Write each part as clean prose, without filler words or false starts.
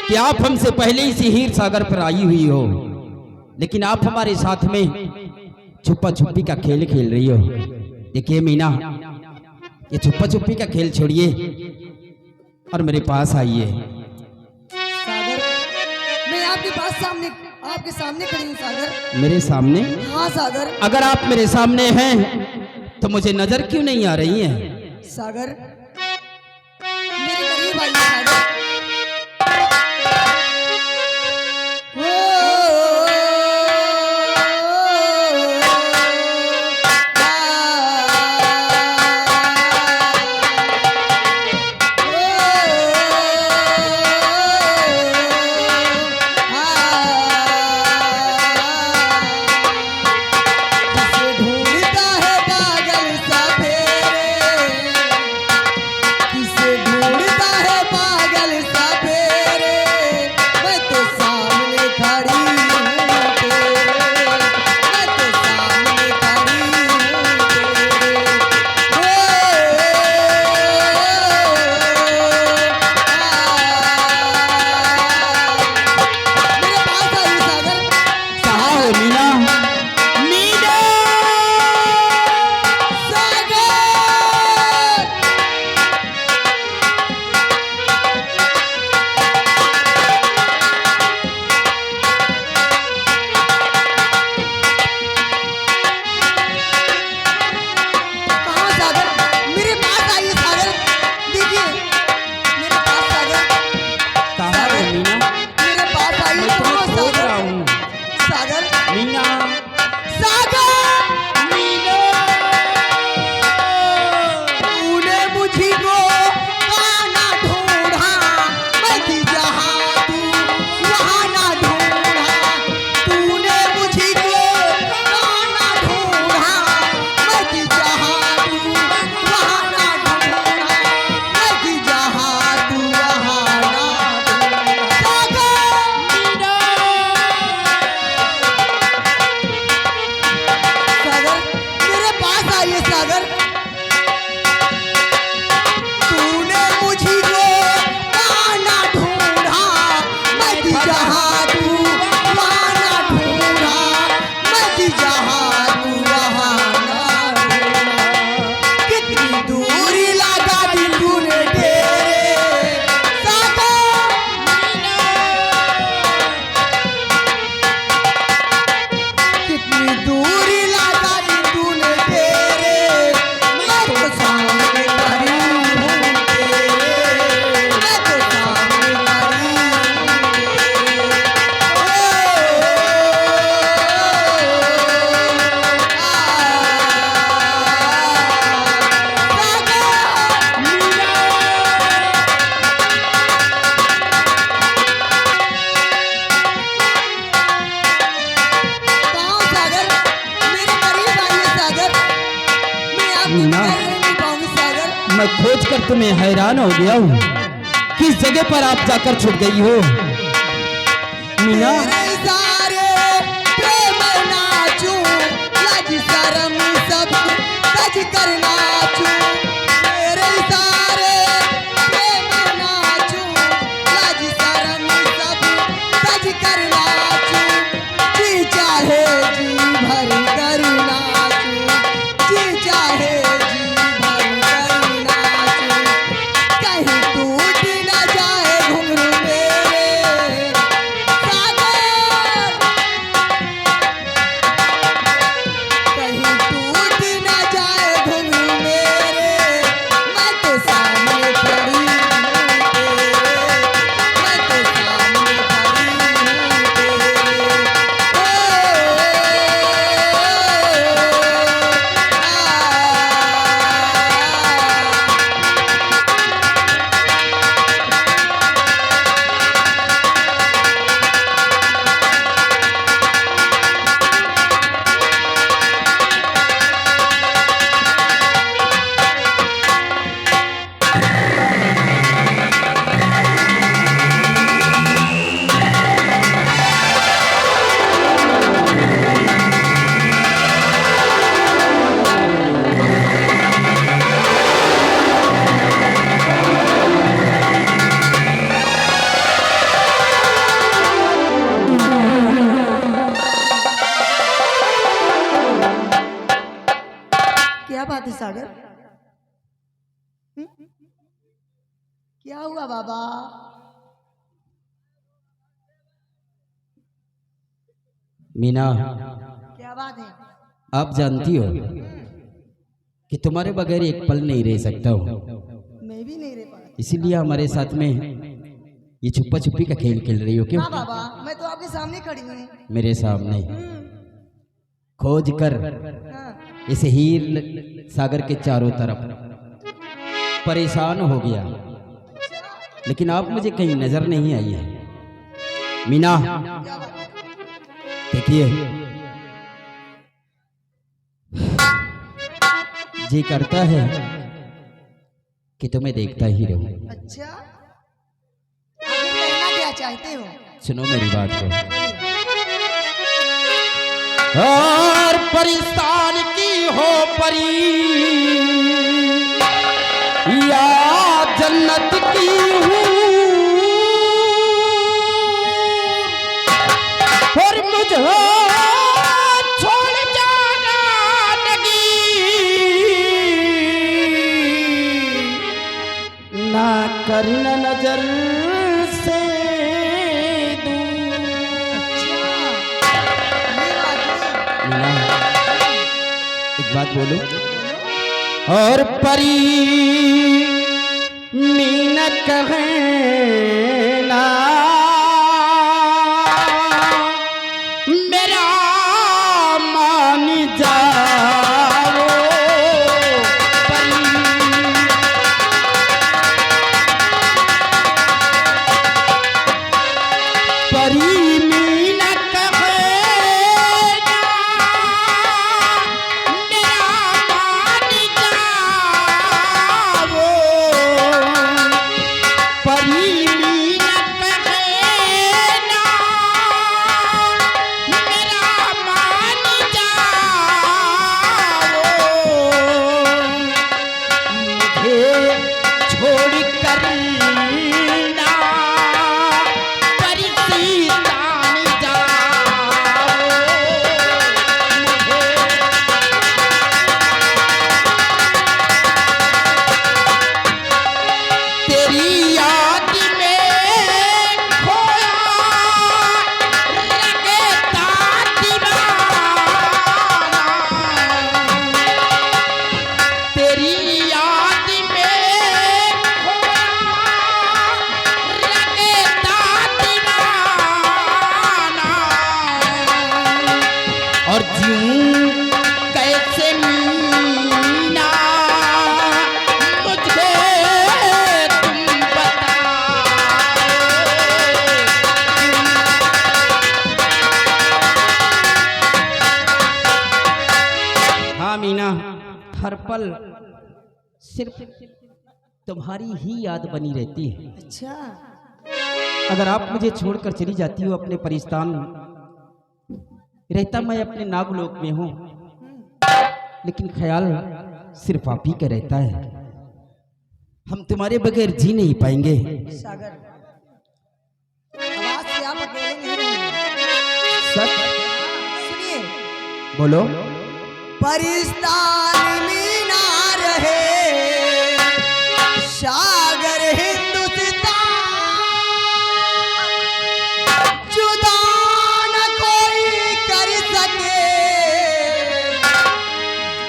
कि आप हमसे पहले ही से हीर सागर पर आई हुई हो, लेकिन आप हमारे साथ में छुपा छुपी का खेल खेल रही हो। देखिए मीना, ये छुपा छुपी का खेल छोड़िए और मेरे पास आइए। सागर, मैं आपके सामने खड़ी हूँ सागर। मेरे सामने? हाँ सागर। अगर आप मेरे सामने हैं तो मुझे नजर क्यों नहीं आ रही है? सागर, मेरे करीब आइए सागर। मैं खोज कर तुम्हें हैरान हो गया हूँ, किस जगह पर आप जाकर छुप गई हो मीना? बात है सागर? क्या हुआ बाबा? मीना, क्या बात है? आप जानती हो कि तुम्हारे बगैर एक पल नहीं रह सकता हूँ, मैं भी नहीं रह पा रही। इसीलिए हमारे साथ में ये छुपा छुपी का खेल खेल रही हो क्यों? हाँ बाबा, मैं तो आपके सामने खड़ी हूँ। मेरे सामने खोज कर हाँ। इस हीर सागर के चारों तरफ परेशान हो गया, लेकिन आप मुझे कहीं नजर नहीं आई है। मीना क्या बात है? देखिए, जी करता है कि तुम्हें देखता ही रहूं। अच्छा, आगे कहना क्या चाहते हो? सुनो मेरी बात को। और परिस्तान की हो परी या जन्नत की हूँ, और मुझे छोड़ जाना लगी ना करना नजर से दूर। अच्छा, ये बात है। मीना, एक बात बोलो। बोलो। और परी मीना कहना मेरा मान जाओ, परी परी मीना कहना मेरा मान जाओ, परी मीना कहना मेरा मान जाओ, मुझे छोड़ कर ना परिसीतान जाओ, मुझे तेरी याद में खोया लगता दीवाना, तेरी याद में खोया लगता दीवाना, और जीऊं कैसे मीना मुझे तुम बताओ। हाँ मीना, हर पल सिर्फ तुम्हारी ही याद बनी रहती है। अच्छा, अगर आप मुझे छोड़कर चली जाती हो अपने परिस्तान, रहता मैं अपने नागलोक में हूँ, लेकिन ख्याल सिर्फ आप ही का रहता है। हम तुम्हारे बगैर जी नहीं पाएंगे। सागर, आवाज से आप अकेले नहीं रहेंगे। सच सुनिए, बोलो। परिस्तान में ना रहे सागर हिंदुस्तान, जुदा न कोई कर सके,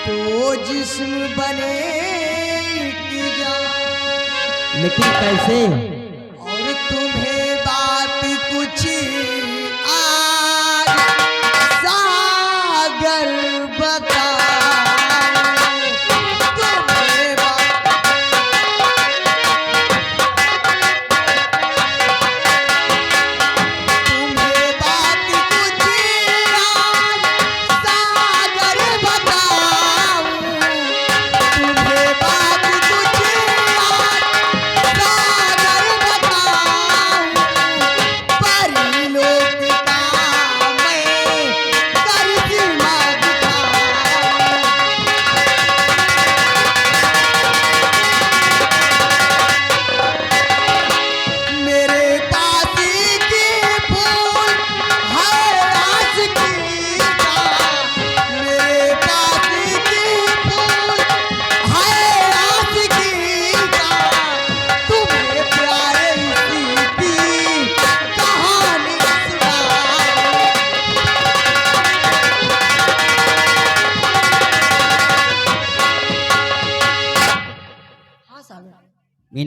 तो जिस्म बने कि जान। लेकिन कैसे? और तुम्हें बात कुछ आज सागर बताऊं, तुम्हें बात कुछ आज सागर बताऊं, तुम्हें बात कुछ आज सागर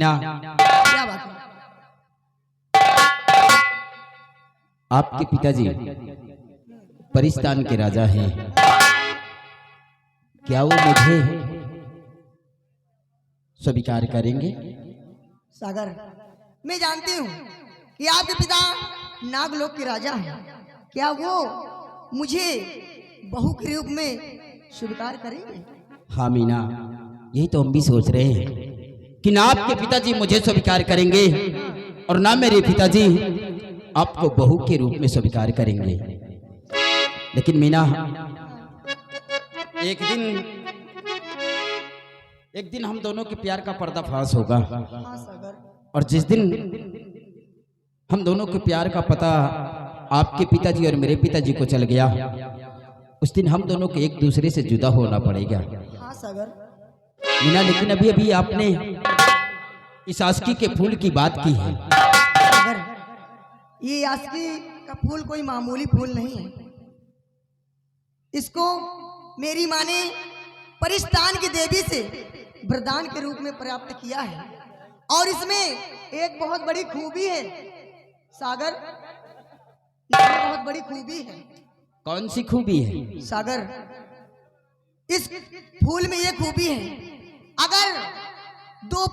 मीना, क्या बात है? आपके पिताजी परिस्तान के राजा हैं, क्या वो मुझे स्वीकार करेंगे? सागर, मैं जानती हूँ कि आपके पिता नागलोक के राजा हैं। क्या वो मुझे बहू के रूप में स्वीकार करेंगे? हाँ मीना, यही तो हम भी सोच रहे हैं कि ना आपके पिताजी मुझे स्वीकार करेंगे और ना मेरे पिताजी आपको बहू के रूप में स्वीकार करेंगे। लेकिन मीना, एक दिन हम दोनों के प्यार का पर्दाफाश होगा, हाँ सागर। और जिस दिन हम दोनों के प्यार का पता आपके पिताजी और मेरे पिताजी को चल गया, उस दिन हम दोनों को एक दूसरे से जुदा होना पड़ेगा। हाँ सागर। मीना, लेकिन अभी अभी आपने इस आस्की के फूल की बात की है। सागर, ये आस्की का फूल कोई मामूली फूल नहीं है। इसको मेरी माँ ने परिस्तान की देवी से वरदान के रूप में प्राप्त किया है, और इसमें एक बहुत बड़ी खूबी है सागर, इसमें बहुत बड़ी खूबी है। कौन सी खूबी है? सागर, इस फूल में ये खूबी है, अगर दो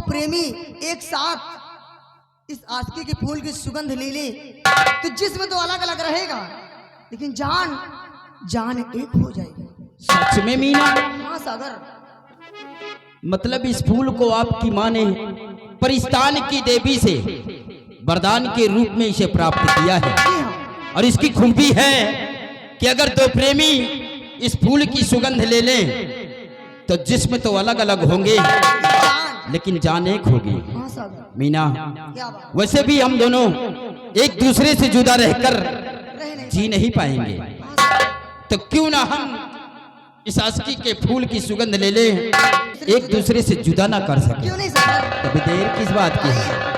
प्रेमी एक साथ इस आस्की के फूल की सुगंध ले ले तो जिस्म तो अलग अलग रहेगा, लेकिन जान एक हो जाएगी। सच में मीना? हाँ सागर। मतलब इस फूल को आपकी माँ ने परिस्तान की देवी से वरदान के रूप में इसे प्राप्त किया है, जी हाँ। और इसकी खूबी है कि अगर दो प्रेमी इस फूल की सुगंध ले लें तो जिस्म तो अलग अलग होंगे, लेकिन जान एक होगी। हाँ सागर। मीना, क्या बात? वैसे भी हम दोनों एक दूसरे से जुदा रहकर रह नहीं जी नहीं पाएंगे, हाँ सागर। तो क्यों ना हम इस आस्की के फूल की सुगंध ले लें, एक दूसरे से जुदा ना कर सके। क्यों नहीं सागर? तभी देर किस बात की है?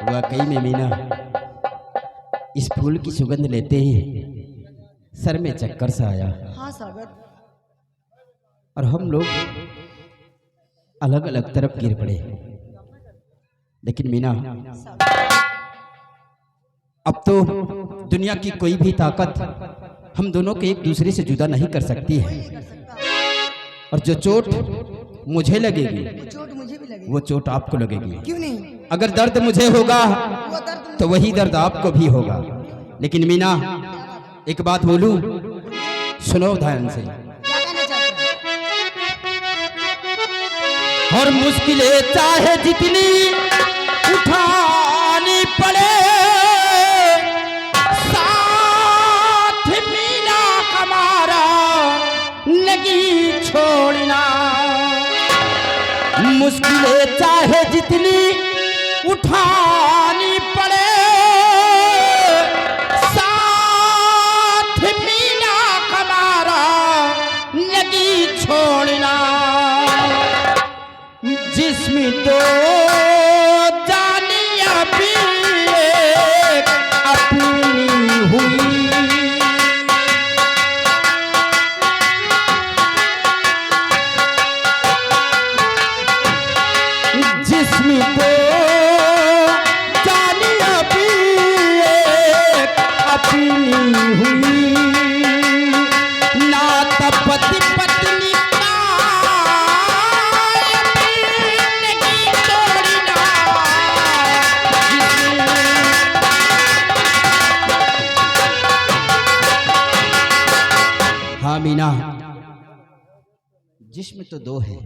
वाकई में मीना, इस फूल की सुगंध लेते ही सर में चक्कर सा आया, हाँ सागर। और हम लोग अलग अलग तरफ गिर पड़े। लेकिन मीना, अब तो दुनिया की कोई भी ताकत हम दोनों को एक दूसरे से जुदा नहीं कर सकती है, नहीं कर सकता। और जो चोट मुझे लगेगी वो चोट मुझे भी लगेगी। वो चोट आपको लगेगी। क्यों नहीं? अगर दर्द मुझे होगा वो दर्द तो वही दर्द आपको भी होगा। लेकिन मीना, एक बात बोलूं, सुनो ध्यान से। क्या कहना चाहते हैं? और मुश्किलें चाहे जितनी उठानी पड़े, साथ मीना हमारा नहीं छोड़ना। मुश्किलें चाहे जितनी उठानी पड़े, साथ मीना हमारा नहीं छोड़ना। जिसमें तो जानिया भी एक अपनी हुई, जिसमें तो जान मीना, जिस्म तो दो है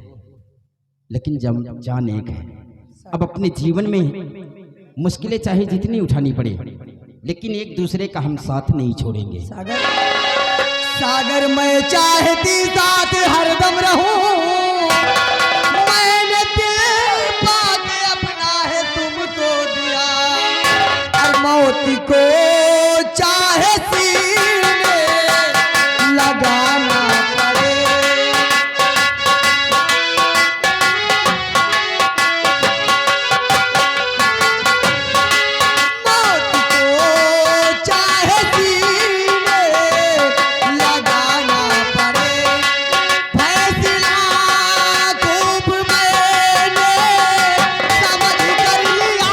लेकिन जान एक है। अब अपने जीवन में मुश्किलें चाहे जितनी उठानी पड़े, लेकिन एक दूसरे का हम साथ नहीं छोड़ेंगे। सागर, सागर मैं चाहती साथ हरदम रहूं, मैंने दिल पाके अपना है तुमको दिया, और मौत को चाहे सीने लगाना पड़े। मौत को चाहे सीने लगाना पड़े, फैसला खूब मैंने समझ कर लिया।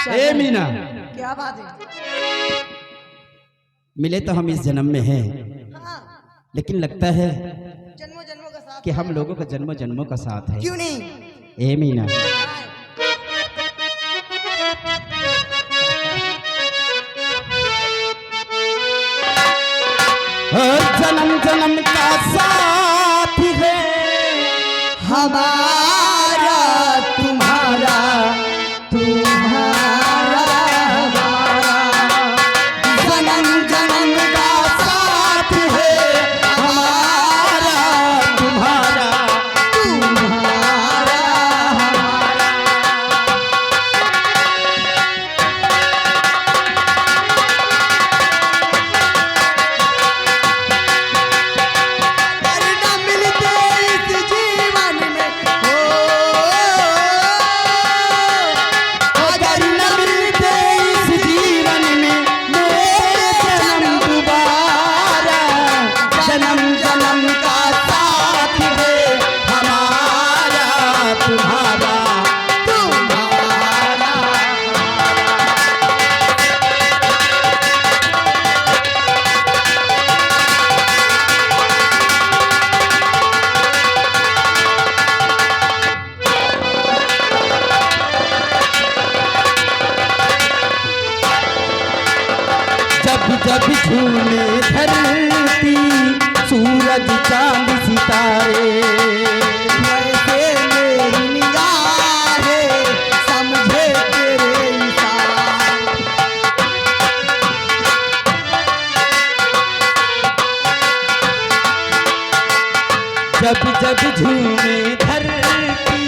ए मीना, क्या बात है? मिले तो हम इस जन्म में हैं, हाँ, लेकिन लगता है जन्मों जन्मों का साथ कि हम लोगों का जन्मों जन्मों का साथ है। क्यों नहीं? ए मीना, जन्म जन्म का साथ है हमारा तुम्हारा, तुम्हारा हमारा, जन्म जन्म का साथ है हमारा, तुम्हारा। तुम्हारा हमारा। अगर न मिलते इस जीवन में, अगर न मिलते इस जीवन में मेरे जन्म दोबारा, जन्म जन्म का साथ है हमारा, तुम्हारा। तुम्हारा जब जब झूमे धरती, सूरज चांद सितारे, वैसे मेरी निगाहें समझे तेरे इशारे। जब जब झूमे धरती,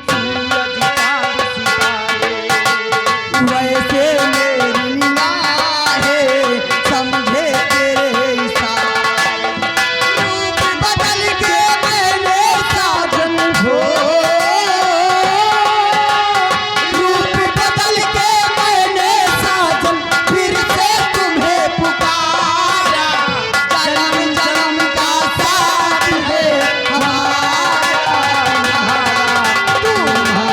सूरज चांद सितारे, वैसे मेरी निगाहें समझे तेरे इशारे। रूप बदल के मैंने साजन हो, रूप बदल के मैंने साजन फिर से तुम्हें पुकारा, जन्म जन्म का साथ है हमारा, तुम्हारा।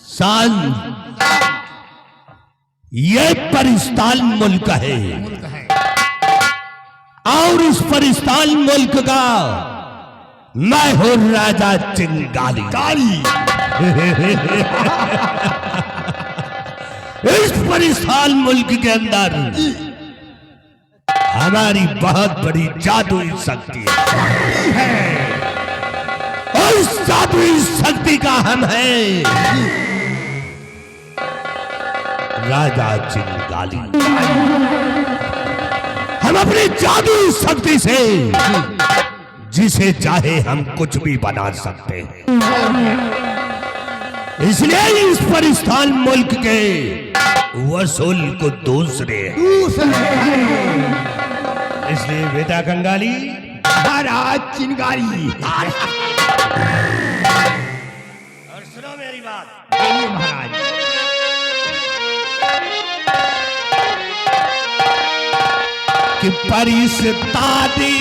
साल ये परिस्तान मुल्क है, और इस परिस्तान मुल्क का मैं हूं राजा चिंगारी। इस परिस्तान मुल्क के अंदर हमारी बहुत बड़ी जादुई शक्ति है और इस जादुई शक्ति का हम है राजा चिंगाली। हम अपनी जादुई शक्ति से जिसे चाहे हम कुछ भी बना सकते हैं। इसलिए इस परिस्थान मुल्क के वसूल को दूसरे इसलिए बेटा कंगाली महाराज चिंगारी। और सुनो मेरी बात महाराज, कि परिस्तादी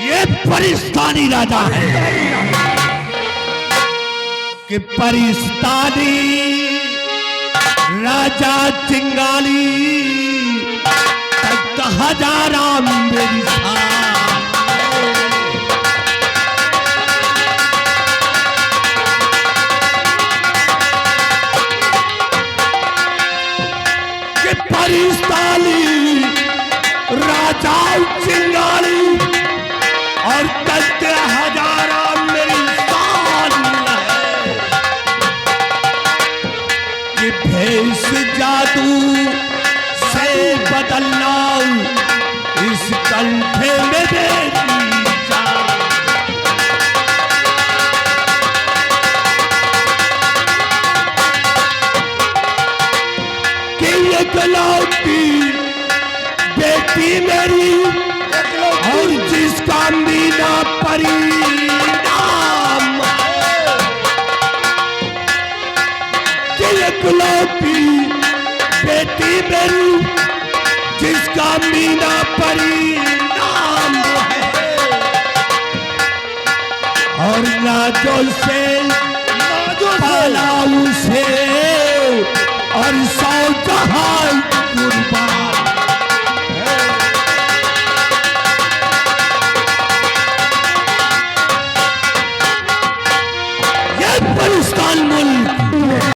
ये परिस्तानी राजा है कि परिस्तानी राजा चिंगाली तख्त हजारा मेरी कि परिस्तानी राजा चिंगाली और तख्त हजारा मेरी कि भेष जादू से बदलना इस कंठे में देती जान। कि एकलौती बेटी मेरी और जिसका मीना परिणाम एकलौती बेटी मेरी जिसका मीना परिणाम है और नाजो से पाला उसे और 100 जहां